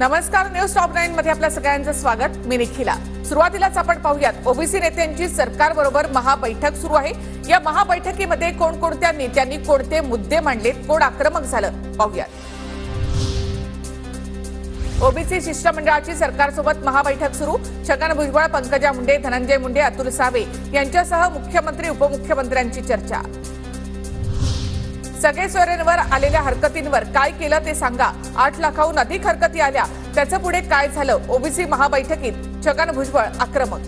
नमस्कार, news top 9 मध्ये आपल्या सगळ्यांचं स्वागत। मी निखिला। सुरुवातीलाच आपण पाहूयात ओबीसी नेत्यांची सरकारबरोबर महाबैठक सुरू आहे। या महाबैठकीमध्ये कोणकोणत्या नेत्यांनी कोणते मुद्दे मांडलेत, कोण आक्रमक झालं पाहूयात। ओबीसी शिष्टमंडळाची सरकारसोबत महाबैठक सुरू। छगन भुजबळ, पंकजा मुंडे, धनंजय मुंडे, अतुल सावे यांच्यासह मुख्यमंत्री उपमुख्यमंत्र्यांची चर्चा। सगळे सोयऱ्यांवर आलेल्या हरकतींवर काय केलं ते सांगा। 8 लाखाहून अधिक हरकती आल्या, त्याचं पुढे काय झालं? ओबीसी महाबैठकीत छगन भुजबळ आक्रमक।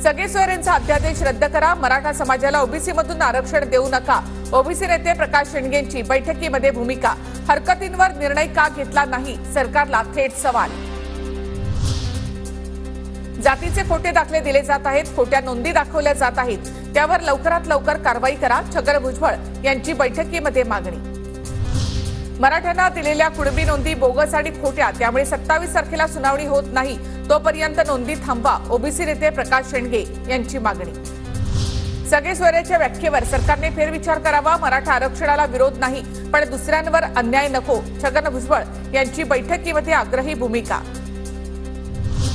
सगळे सोयऱ्यांचा अध्यादेश रद्द करा, मराठा समाजाला ओबीसी मधून आरक्षण देऊ नका। ओबीसी नेते प्रकाश शेंडगेंची बैठकीमध्ये भूमिका। हरकतींवर निर्णय का घेतला नाही, सरकारला थेट सवाल। जातीचे खोटे दाखले दिले जात आहेत, खोट्या नोंदी दाखवल्या जात आहेत, त्यावर लवकरात लवकर कारवाई करा। छगन भुजबळ यांची बैठकीमध्ये मागणी। मराठ्यांना दिलेल्या कुणबी नोंदी बोगस आणि खोट्या, त्यामुळे 27 तारखेला सुनावणी होत नाही, तोपर्यंत नोंदी थांबवा। ओबीसी नेते प्रकाश शेंडगे यांची मागणी। सगळे सोयऱ्याच्या व्याख्येवर सरकारने फेरविचार करावा। मराठा आरक्षणाला विरोध नाही, पण दुसऱ्यांवर अन्याय नको। छगन भुजबळ यांची बैठकीमध्ये आग्रही भूमिका।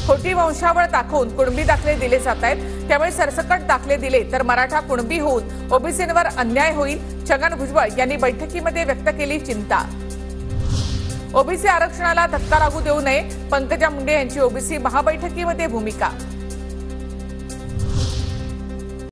खोटी वंशावळ दाखवून कुणबी दाखले दिले जात आहेत, त्यामुळे सरसकट दाखले दिले तर मराठा कुणबी होऊन ओबीसींवर अन्याय होईल। छगन भुजबळ यांनी बैठकीमध्ये व्यक्त केली चिंता। ओबीसी आरक्षणाला धक्का लागू देऊ नये, पंकजा मुंडे यांची ओबीसी महाबैठकीमध्ये भूमिका।